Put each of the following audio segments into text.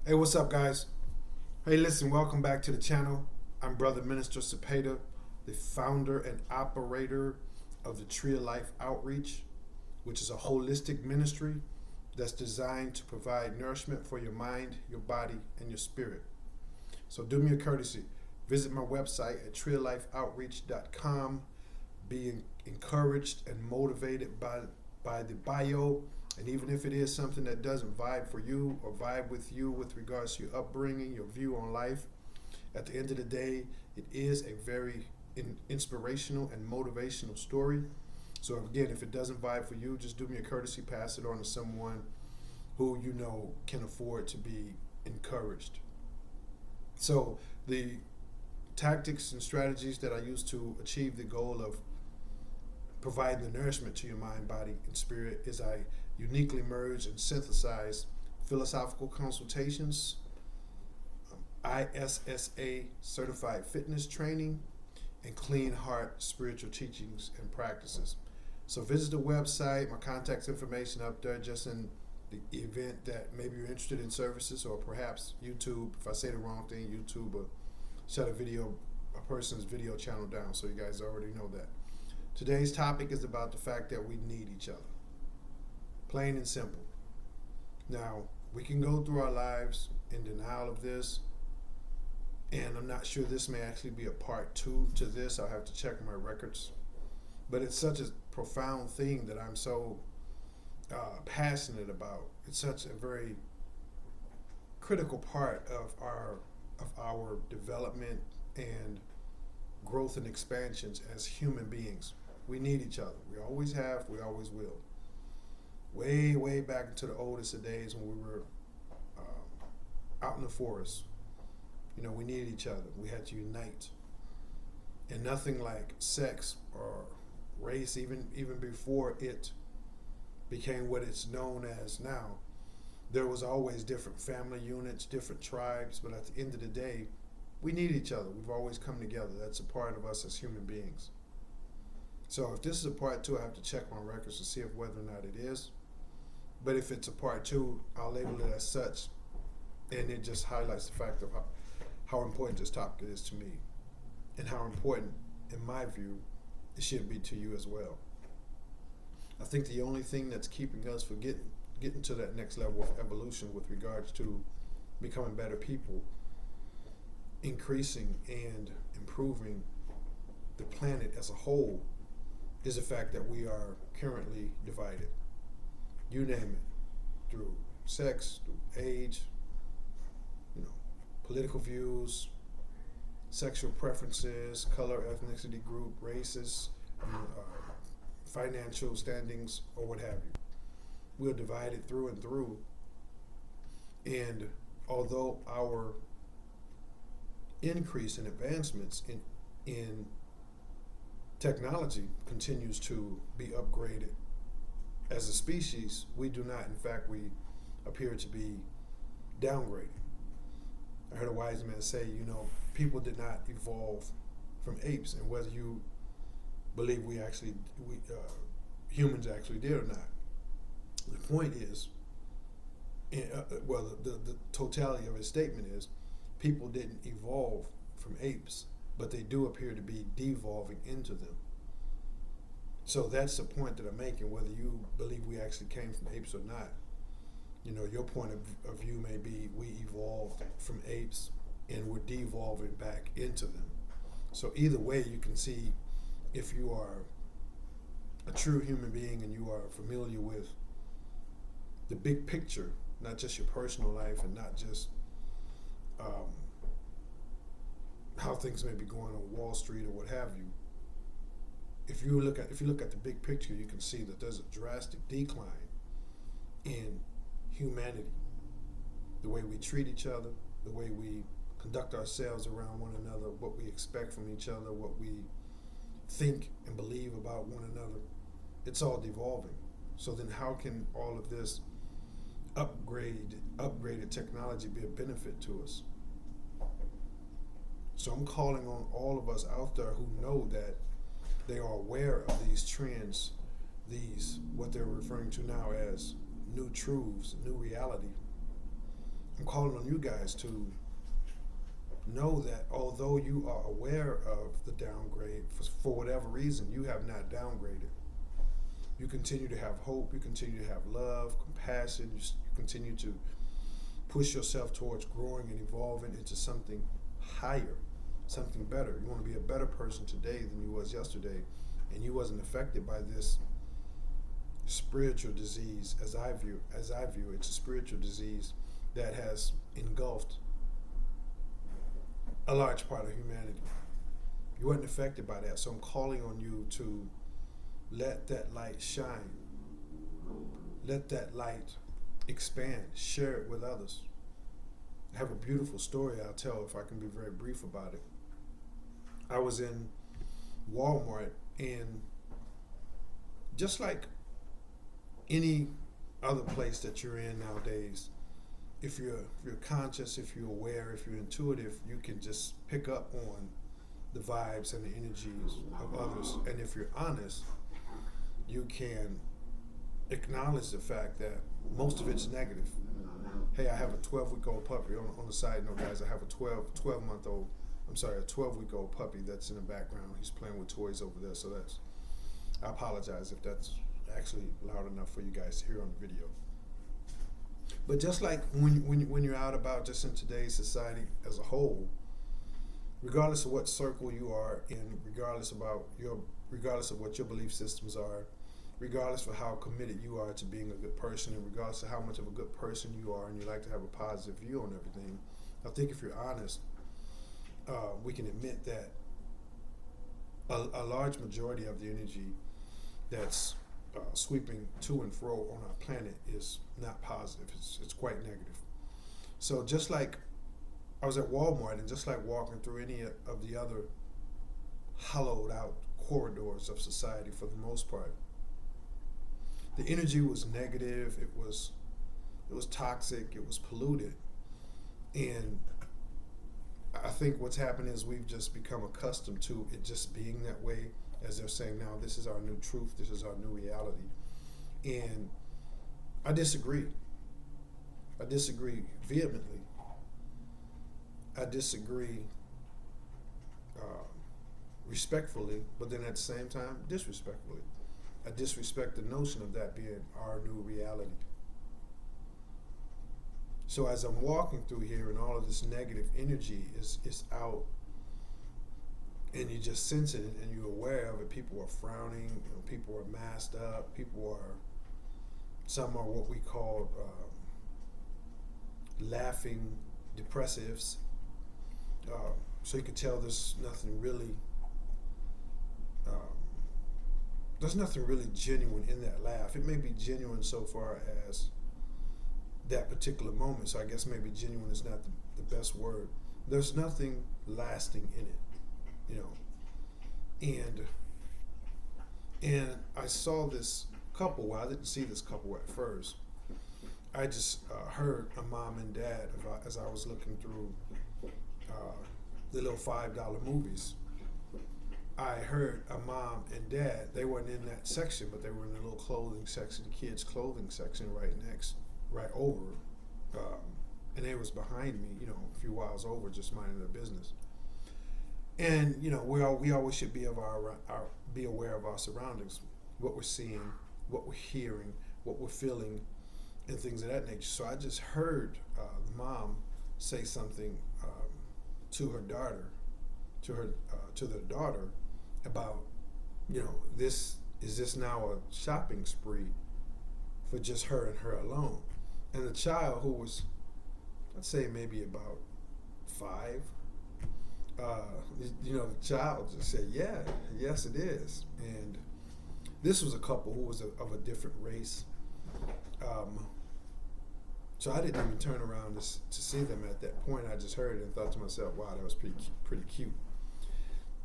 Hey, what's up, guys? Hey, listen, welcome back to the channel. I'm Brother Minister Cepeda, the founder and operator of the Tree of Life Outreach, which is a holistic ministry that's designed to provide nourishment for your mind, your body, and your spirit. So do me a courtesy. Visit my website at treeoflifeoutreach.com. Be encouraged and motivated by the bio. And even if it is something that doesn't vibe for you or vibe with you with regards to your upbringing, your view on life, at the end of the day, it is a very inspirational and motivational story. So again, if it doesn't vibe for you, just do me a courtesy, pass it on to someone who you know can afford to be encouraged. So the tactics and strategies that I use to achieve the goal of providing the nourishment to your mind, body, and spirit is I uniquely merge and synthesize philosophical consultations, ISSA certified fitness training, and clean heart spiritual teachings and practices. So visit the website, my contact information up there, just in the event that maybe you're interested in services, or perhaps YouTube. If I say the wrong thing, YouTube will shut a person's video channel down. So you guys already know that. Today's topic is about the fact that we need each other. Plain and simple. Now, we can go through our lives in denial of this, and I'm not sure this may actually be a part 2 to this. I'll have to check my records. But it's such a profound thing that I'm so passionate about. It's such a very critical part of our development and growth and expansions as human beings. We need each other. We always have, we always will. Way back into the oldest of days when we were out in the forest, we needed each other. We had to unite. And nothing like sex or race, even before it became what it's known as now, there was always different family units, different tribes, but at the end of the day, we need each other. We've always come together. That's a part of us as human beings. So if this is a part 2, I have to check my records to see if whether or not it is. But if it's a part 2, I'll label it as such, and it just highlights the fact of how important this topic is to me, and how important, in my view, it should be to you as well. I think the only thing that's keeping us from getting to that next level of evolution with regards to becoming better people, increasing and improving the planet as a whole, is the fact that we are currently divided. You name it, through sex, through age, political views, sexual preferences, color, ethnicity group, races, financial standings, or what have you. We're divided through and through. And although our increase in advancements in technology continues to be upgraded as a species, we do not. In fact, we appear to be downgraded. I heard a wise man say, people did not evolve from apes, and whether you believe humans actually did or not. The point is, the totality of his statement is, people didn't evolve from apes, but they do appear to be devolving into them. So that's the point that I'm making, whether you believe we actually came from apes or not. Your point of view may be we evolved from apes and we're devolving back into them. So either way, you can see, if you are a true human being and you are familiar with the big picture, not just your personal life and not just how things may be going on Wall Street or what have you. If you look at the big picture, you can see that there's a drastic decline in humanity, the way we treat each other, the way we conduct ourselves around one another, what we expect from each other, what we think and believe about one another. It's all devolving. So then how can all of this upgraded technology be a benefit to us? So I'm calling on all of us out there who know that they are aware of these trends, what they're referring to now as new truths, new reality. I'm calling on you guys to know that although you are aware of the downgrade, for whatever reason, you have not downgraded. You continue to have hope, you continue to have love, compassion, you continue to push yourself towards growing and evolving into something higher, something better. You want to be a better person today than you was yesterday, and you wasn't affected by this spiritual disease as I view it's a spiritual disease that has engulfed a large part of humanity. You weren't affected by that, so I'm calling on you to let that light shine. Let that light expand. Share it with others. I have a beautiful story I'll tell if I can be very brief about it. I was in Walmart, and just like any other place that you're in nowadays, if you're conscious, if you're aware, if you're intuitive, you can just pick up on the vibes and the energies of others. And if you're honest, you can acknowledge the fact that most of it's negative. Hey, I have a 12-week-old puppy. On the side note, guys, I have a 12-week-old puppy that's in the background. He's playing with toys over there, so I apologize if that's actually loud enough for you guys to hear on the video. But just like when you're out about, just in today's society as a whole, regardless of what circle you are in, regardless of what your belief systems are, regardless of how committed you are to being a good person, and regardless of how much of a good person you are and you like to have a positive view on everything, I think if you're honest, we can admit that a large majority of the energy that's sweeping to and fro on our planet is not positive. It's quite negative. So just like I was at Walmart, and just like walking through any of the other hollowed out corridors of society, for the most part, the energy was negative. It was toxic. It was polluted. And I think what's happened is we've just become accustomed to it just being that way. As they're saying now, this is our new truth, this is our new reality. And I disagree. I disagree vehemently. I disagree respectfully, but then at the same time, disrespectfully. I disrespect the notion of that being our new reality. So as I'm walking through here and all of this negative energy is out, and you just sense it and you're aware of it, people are frowning, people are masked up, some are what we call laughing depressives. So you can tell there's nothing really genuine in that laugh. It may be genuine so far as that particular moment, so I guess maybe genuine is not the best word. There's nothing lasting in it, and I saw this couple. Well, I didn't see this couple at first. I just heard a mom and dad as I was looking through the little $5 movies. I heard a mom and dad. They weren't in that section, but they were in the little clothing section, the kids' clothing section, right over, and they was behind me, a few miles over, just minding their business. And we always should be be aware of our surroundings, what we're seeing, what we're hearing, what we're feeling, and things of that nature. So I just heard the mom say something to her daughter, to their daughter, about this now a shopping spree for just her and her alone. And the child, who was, I'd say maybe about 5, the child just said, yes it is. And this was a couple who was of a different race. So I didn't even turn around to see them at that point. I just heard it and thought to myself, wow, that was pretty cute.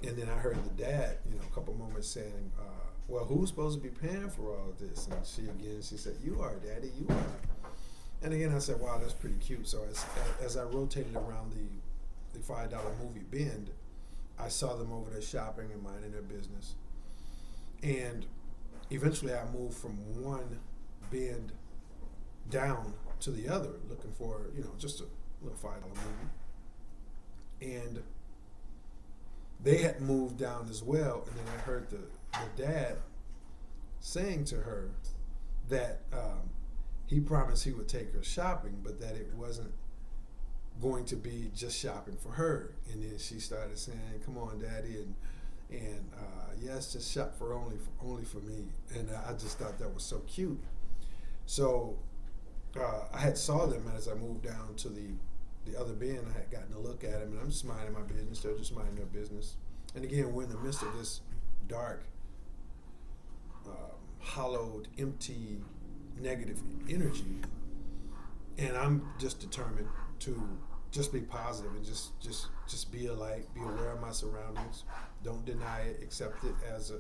And then I heard the dad, a couple moments saying, well, who's supposed to be paying for all of this? And she said, you are, Daddy, you are. And again, I said, wow, that's pretty cute. So as I rotated around the $5 movie bend, I saw them over there shopping and minding their business. And eventually I moved from one bend down to the other, looking for, just a little $5 movie. And they had moved down as well, and then I heard the dad saying to her that he promised he would take her shopping, but that it wasn't going to be just shopping for her. And then she started saying, "Come on, Daddy," and yes, just shop for only for me. And I just thought that was so cute. So I had saw them as I moved down to the other bin. I had gotten a look at them, and I'm just minding my business. They're just minding their business. And again, we're in the midst of this dark, hollowed, empty, negative energy, and I'm just determined to just be positive and just be a light, be aware of my surroundings. Don't deny it. Accept it as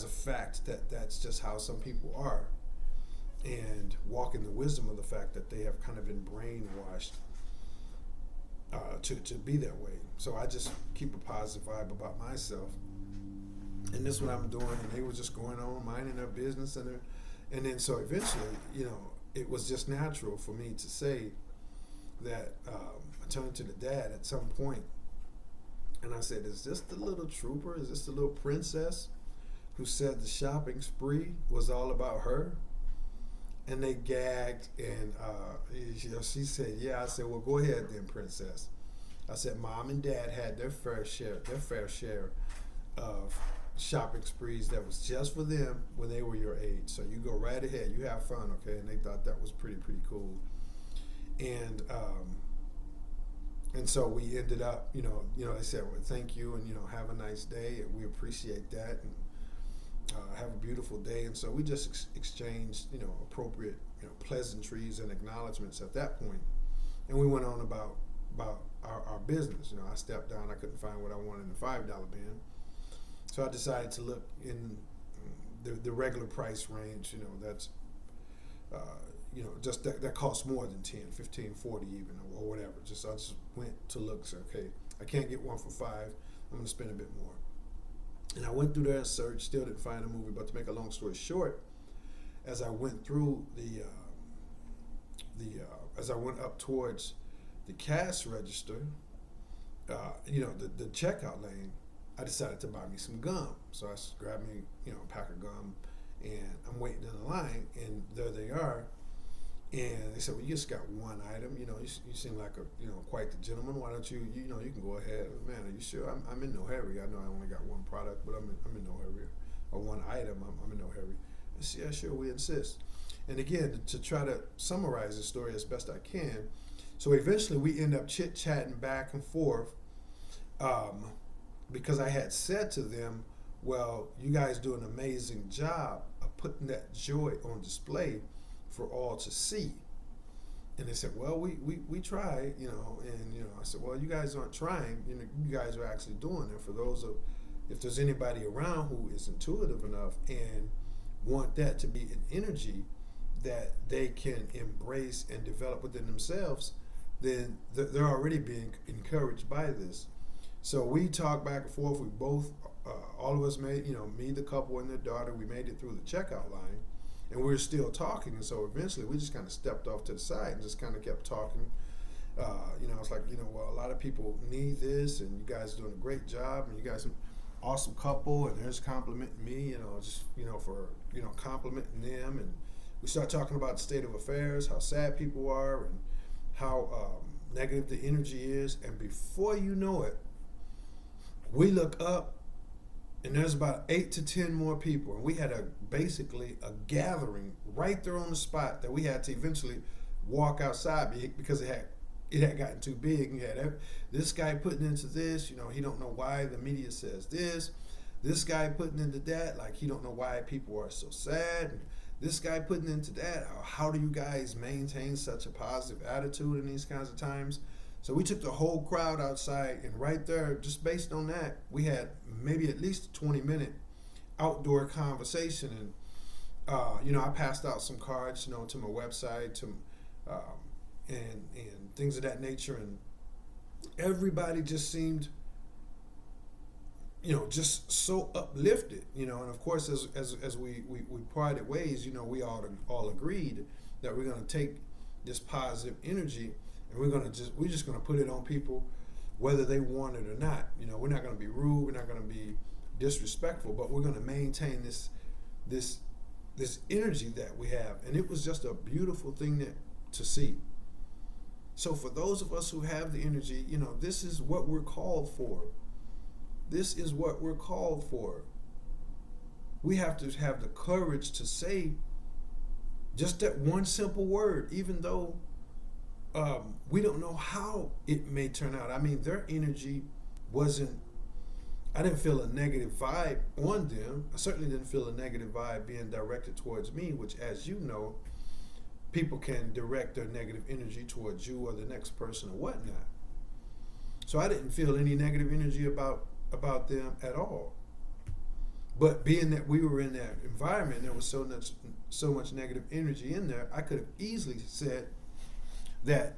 a fact that that's just how some people are, and walk in the wisdom of the fact that they have kind of been brainwashed to be that way. So I just keep a positive vibe about myself, and this is what I'm doing. And they were just going on minding their business, and then so eventually, it was just natural for me to say that I turned to the dad at some point, and I said, "Is this the little trooper? Is this the little princess who said the shopping spree was all about her?" And they gagged, and she said, "Yeah." I said, "Well, go ahead then, princess." I said, "Mom and Dad had their fair share of shopping sprees that was just for them when they were your age. So you go right ahead, you have fun, okay?" And they thought that was pretty cool. And so we ended up, they said, "Well, thank you, and have a nice day, and we appreciate that, and have a beautiful day." And so we just exchanged, appropriate, pleasantries and acknowledgments at that point, and we went on about our business. I stepped down. I couldn't find what I wanted in the $5 bin, so I decided to look in the regular price range. That's just that costs more than 10, 15, 40 even, or whatever. I just went to look, say, okay, I can't get one for $5. I'm going to spend a bit more. And I went through there and searched, still didn't find a movie. But to make a long story short, as I went through as I went up towards the cash register, the checkout lane, I decided to buy me some gum. So I grabbed me, a pack of gum, and I'm waiting in the line, and there they are. And they said, "Well, you just got one item. You seem like quite the gentleman. Why don't you can go ahead." "Man, are you sure?" I'm in no hurry. I know I only got one product, but I'm in no hurry. Or one item, I'm in no hurry. I said, "Yeah, sure, we insist." And again, to try to summarize the story as best I can, so eventually we end up chit-chatting back and forth, because I had said to them, "Well, you guys do an amazing job of putting that joy on display for all to see." And they said, "Well, we try, and I said, "Well, you guys aren't trying, you guys are actually doing it." For those of, if there's anybody around who is intuitive enough and want that to be an energy that they can embrace and develop within themselves, then they're already being encouraged by this. So we talked back and forth. We both, all of us made, me, the couple, and their daughter, we made it through the checkout line. And we were still talking, and so eventually we just kind of stepped off to the side and just kind of kept talking. It's like, well, a lot of people need this, and you guys are doing a great job, and you guys are an awesome couple, and there's complimenting me, for complimenting them. And we start talking about the state of affairs, how sad people are, and how negative the energy is. And before you know it, we look up, and there's about 8 to 10 more people, and we had basically a gathering right there on the spot that we had to eventually walk outside because it had gotten too big. And you had this guy putting into this, he don't know why the media says this. This guy putting into that, like he don't know why people are so sad. And this guy putting into that, how do you guys maintain such a positive attitude in these kinds of times? So we took the whole crowd outside, and right there, just based on that, we had maybe at least a 20-minute outdoor conversation. And I passed out some cards, to my website, and things of that nature, and everybody just seemed, just so uplifted, and of course, as we parted ways, we all agreed that we're going to take this positive energy and we're just going to put it on people whether they want it or not. You know, we're not going to be rude, we're not going to be disrespectful, but we're going to maintain this energy that we have. And it was just a beautiful thing to see. So for those of us who have the energy, you know, this is what we're called for. This is what we're called for. We have to have the courage to say just that one simple word, even though we don't know how it may turn out. I mean, their energy I didn't feel a negative vibe on them. I certainly didn't feel a negative vibe being directed towards me, which, as you know, people can direct their negative energy towards you or the next person or whatnot. So I didn't feel any negative energy about them at all. But being that we were in that environment, there was so much negative energy in there, I could have easily said that,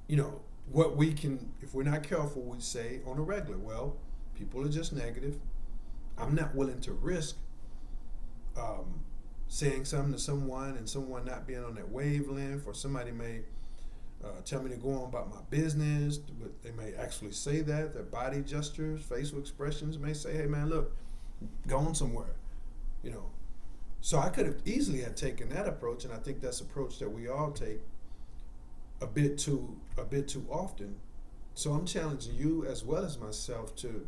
you know, what we can, if we're not careful, we say on a regular, well, people are just negative. I'm not willing to risk saying something to someone and someone not being on that wavelength, or somebody may tell me to go on about my business, but they may actually say that. Their body gestures, facial expressions may say, hey man, look, go on somewhere, you know. So I could have easily had taken that approach, and I think that's an approach that we all take a bit too often. So I'm challenging you as well as myself to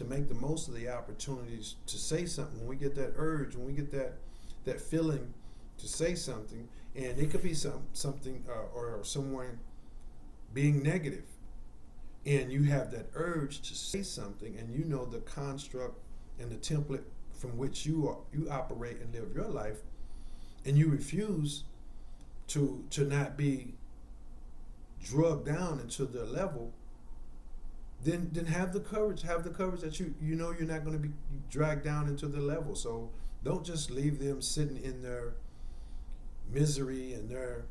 make the most of the opportunities to say something when we get that urge, when we get that feeling to say something. And it could be something or someone being negative, and you have that urge to say something, and you know the construct and the template from which you operate and live your life, and you refuse to not be drugged down into their level, then have the courage that you know you're not going to be dragged down into the level. So don't just leave them sitting in their misery and their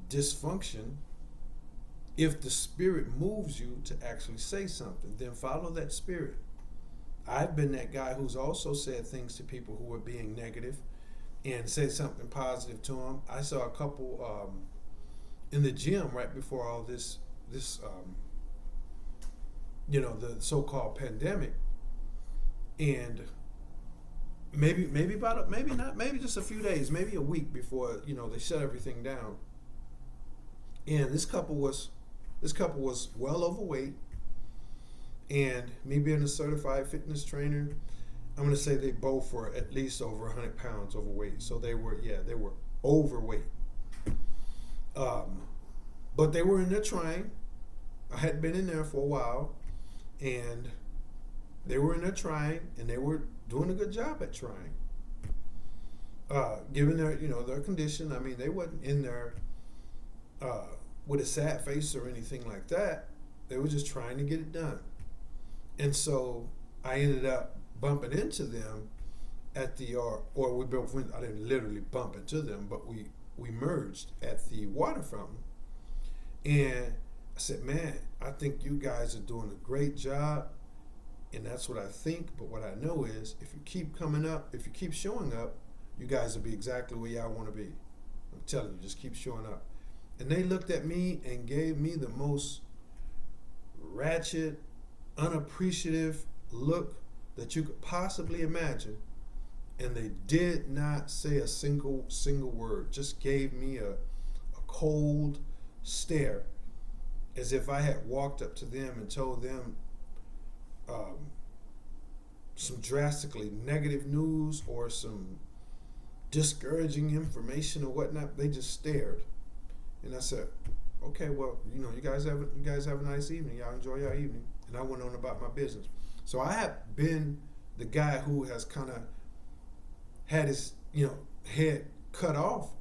dysfunction. If the spirit moves you to actually say something, then follow that spirit. I've been that guy who's also said things to people who were being negative and said something positive to them. I saw a couple in the gym right before all this you know, the so-called pandemic, and maybe just a few days, maybe a week before, you know, they shut everything down. And this couple was well overweight, and me being a certified fitness trainer, I'm going to say they both were at least over 100 pounds overweight. So they were overweight. But they were in there trying. I had been in there for a while, and they were in there trying, and they were doing a good job at trying. Given their condition, I mean, they wasn't in there with a sad face or anything like that. They were just trying to get it done. And so I ended up bumping into them at the or we both went. I didn't literally bump into them, but we merged at the water fountain. And I said, man, I think you guys are doing a great job. And that's what I think. But what I know is if you keep coming up, if you keep showing up, you guys will be exactly where y'all want to be. I'm telling you, just keep showing up. And they looked at me and gave me the most ratchet, unappreciative look that you could possibly imagine. And they did not say a single word. Just gave me a cold stare, as if I had walked up to them and told them some drastically negative news or some discouraging information or whatnot. They just stared. And I said, okay, well, you know, you guys have a nice evening. Y'all enjoy your evening. And I went on about my business. So I have been the guy who has kind of had his, head cut off,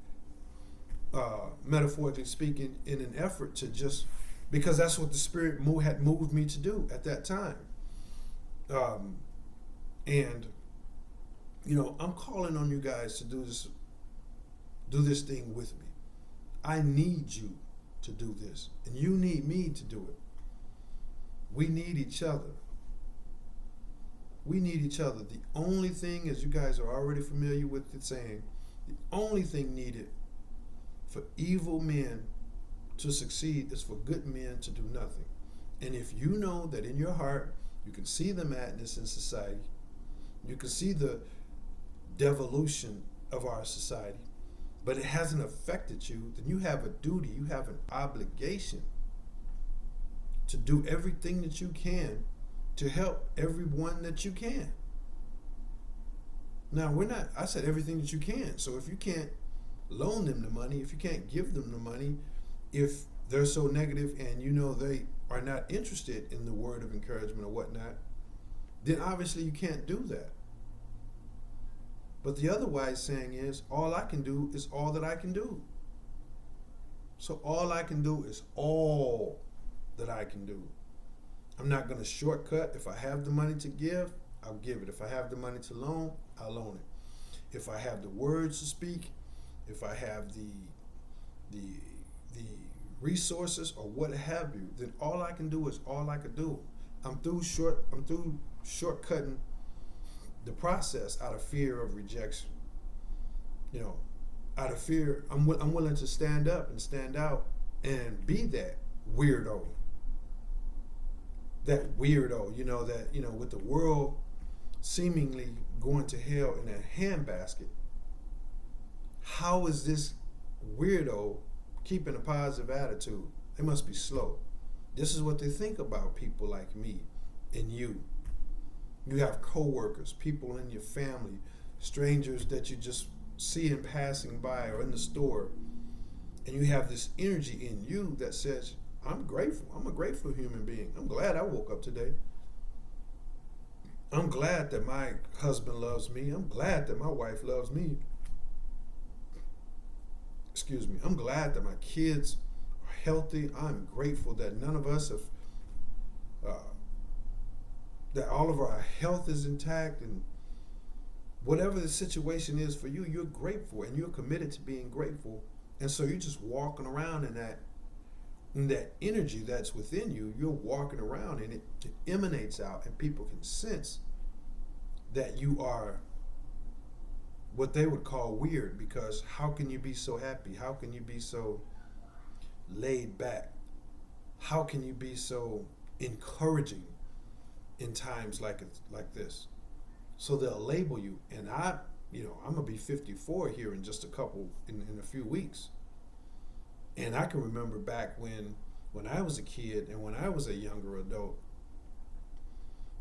metaphorically speaking, in an effort to just, because that's what the Spirit had moved me to do at that time. And, I'm calling on you guys to do this thing with me. I need you to do this, and you need me to do it. We need each other. We need each other. The only thing, as you guys are already familiar with the saying, the only thing needed for evil men to succeed is for good men to do nothing. And if you know that in your heart you can see the madness in society, you can see the devolution of our society, but it hasn't affected you, then you have a duty, you have an obligation to do everything that you can to help everyone that you can. Now, I said everything that you can. So if you can't loan them the money, if you can't give them the money, if they're so negative and you know they are not interested in the word of encouragement or whatnot, then obviously you can't do that. But the other wise saying is, all I can do is all that I can do. So all I can do is all that I can do. I'm not going to shortcut. If I have the money to give, I'll give it. If I have the money to loan, I'll loan it. If I have the words to speak, if I have the resources or what have you, then all I can do is all I can do. I'm through shortcutting the process out of fear of rejection. You know, out of fear, I'm willing to stand up and stand out and be that weirdo. That weirdo, with the world seemingly going to hell in a handbasket. How is this weirdo keeping a positive attitude? They must be slow. This is what they think about people like me and you. You have coworkers, people in your family, strangers that you just see in passing by or in the store, and you have this energy in you that says, I'm grateful. I'm a grateful human being. I'm glad I woke up today. I'm glad that my husband loves me. I'm glad that my wife loves me. Excuse me. I'm glad that my kids are healthy. I'm grateful that none of us have, that all of our health is intact, and whatever the situation is for you, you're grateful and you're committed to being grateful. And so you're just walking around in that energy that's within you. You're walking around and it emanates out, and people can sense that you are what they would call weird, because how can you be so happy? How can you be so laid back? How can you be so encouraging in times like this? So they'll label you, and I'm gonna be 54 here in just in a few weeks. And I can remember back when I was a kid and when I was a younger adult,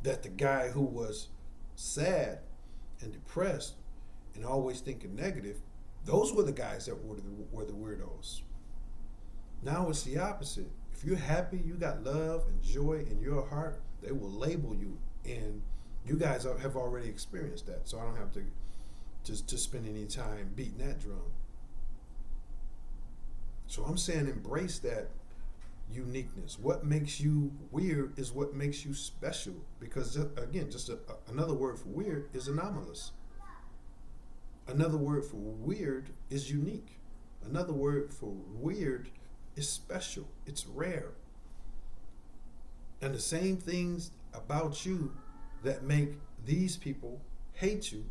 that the guy who was sad and depressed and always thinking negative, those were the guys that were the weirdos. Now it's the opposite. If you're happy, you got love and joy in your heart, they will label you. And you guys have already experienced that, so I don't have to spend any time beating that drum. So I'm saying embrace that uniqueness. What makes you weird is what makes you special. Because, again, another word for weird is anomalous. Another word for weird is unique. Another word for weird is special. It's rare. And the same things about you that make these people hate you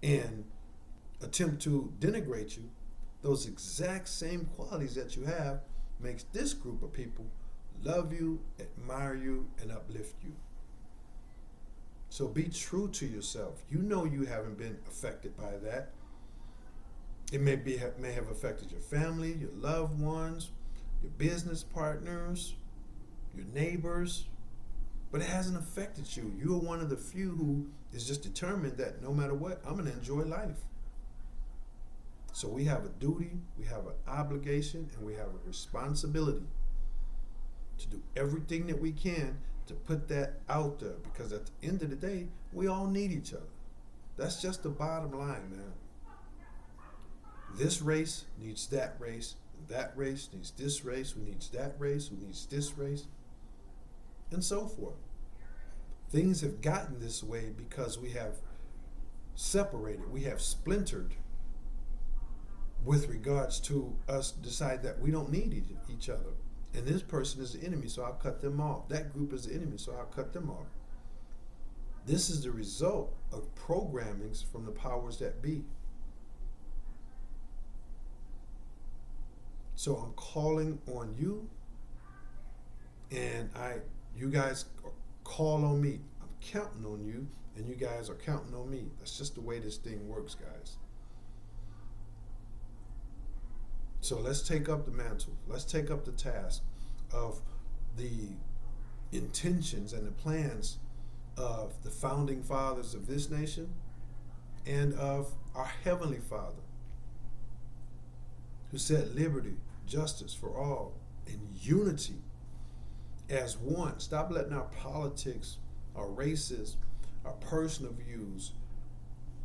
and attempt to denigrate you, those exact same qualities that you have makes this group of people love you, admire you, and uplift you. So be true to yourself. You know you haven't been affected by that. It may have affected your family, your loved ones, your business partners, your neighbors, but it hasn't affected you. You're one of the few who is just determined that no matter what, I'm going to enjoy life. So we have a duty, we have an obligation, and we have a responsibility to do everything that we can to put that out there, because at the end of the day, we all need each other. That's just the bottom line, man. This race needs that race, and that race needs this race, who needs that race, who needs this race, and so forth. Things have gotten this way because we have separated, we have splintered with regards to us decide that we don't need each other. And this person is the enemy, so I'll cut them off. That group is the enemy, so I'll cut them off. This is the result of programmings from the powers that be. So I'm calling on you, and you guys call on me. I'm counting on you, and you guys are counting on me. That's just the way this thing works, guys. So let's take up the mantle. Let's take up the task of the intentions and the plans of the founding fathers of this nation and of our Heavenly Father, who said liberty, justice for all, and unity as one. Stop letting our politics, our races, our personal views,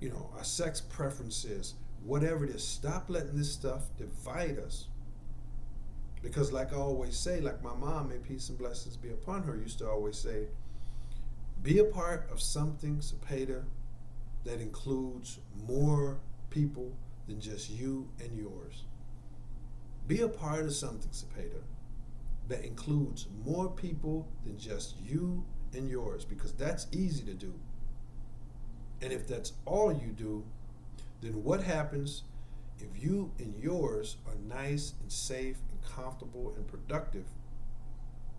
our sex preferences, whatever it is, stop letting this stuff divide us. Because like I always say, like my mom, may peace and blessings be upon her, used to always say, be a part of something, Cepeda, that includes more people than just you and yours. Be a part of something, Cepeda, that includes more people than just you and yours, because that's easy to do. And if that's all you do, then what happens if you and yours are nice and safe and comfortable and productive,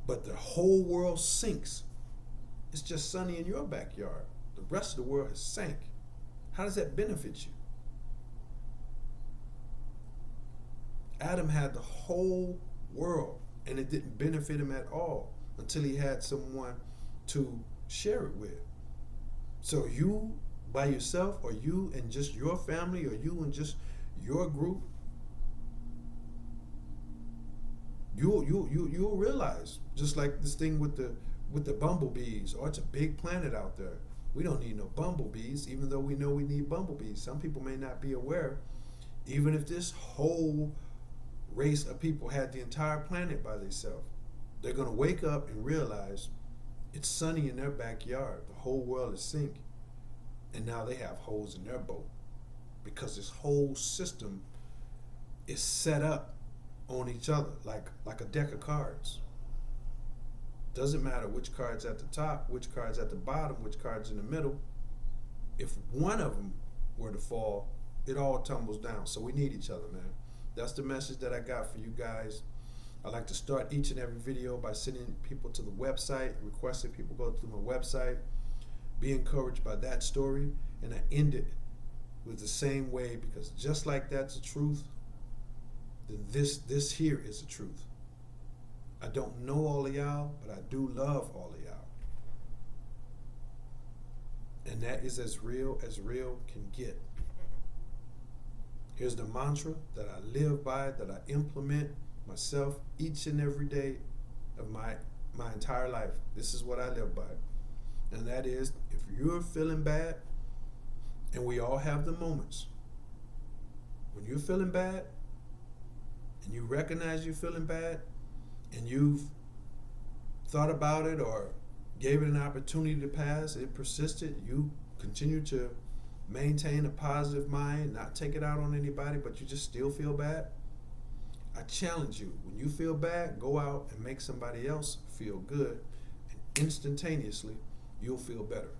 but the whole world sinks? It's just sunny in your backyard. The rest of the world has sank. How does that benefit you? Adam had the whole world, and it didn't benefit him at all until he had someone to share it with. So you by yourself, or you and just your family, or you and just your group, you'll realize, just like this thing with the bumblebees. It's a big planet out there. We don't need no bumblebees, even though we know we need bumblebees. Some people may not be aware. Even if this whole race of people had the entire planet by themselves, they're going to wake up and realize it's sunny in their backyard. The whole world is sinking. And now they have holes in their boat, because this whole system is set up on each other like a deck of cards. Doesn't matter which card's at the top, which card's at the bottom, which card's in the middle. If one of them were to fall, it all tumbles down. So we need each other, man. That's the message that I got for you guys. I like to start each and every video by sending people to the website, requesting people go to my website, be encouraged by that story, and I end it with the same way, because just like that's the truth, then this here is the truth. I don't know all of y'all, but I do love all of y'all. And that is as real can get. Here's the mantra that I live by, that I implement myself each and every day of my entire life. This is what I live by. And that is, if you're feeling bad, and we all have the moments, when you're feeling bad, and you recognize you're feeling bad, and you've thought about it or gave it an opportunity to pass, it persisted, you continue to maintain a positive mind, not take it out on anybody, but you just still feel bad, I challenge you, when you feel bad, go out and make somebody else feel good, and instantaneously, you'll feel better.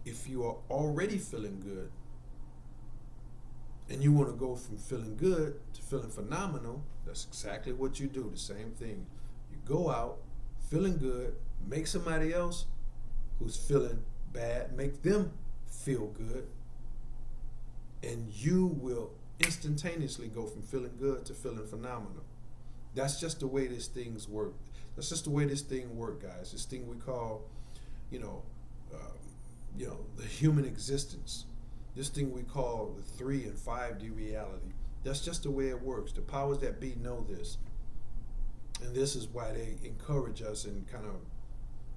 If you are already feeling good, and you want to go from feeling good to feeling phenomenal, that's exactly what you do, the same thing. You go out feeling good, make somebody else who's feeling bad, make them feel good, and you will instantaneously go from feeling good to feeling phenomenal. That's just the way this thing's work. That's just the way this thing works, guys. This thing we call, the human existence. This thing we call the 3 and 5D reality. That's just the way it works. The powers that be know this. And this is why they encourage us and kind of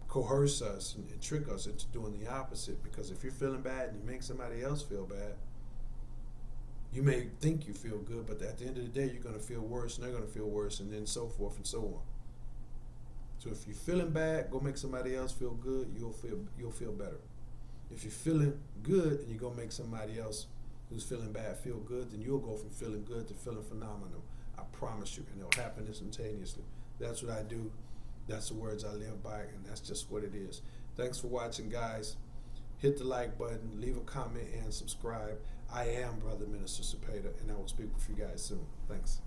coerce us and trick us into doing the opposite. Because if you're feeling bad and you make somebody else feel bad, you may think you feel good, but at the end of the day, you're going to feel worse, and they're going to feel worse, and then so forth and so on. So if you're feeling bad, go make somebody else feel good. You'll feel better. If you're feeling good and you go make somebody else who's feeling bad feel good, then you'll go from feeling good to feeling phenomenal. I promise you, and it'll happen instantaneously. That's what I do. That's the words I live by, and that's just what it is. Thanks for watching, guys. Hit the like button, leave a comment, and subscribe. I am Brother Minister Cepeda, and I will speak with you guys soon. Thanks.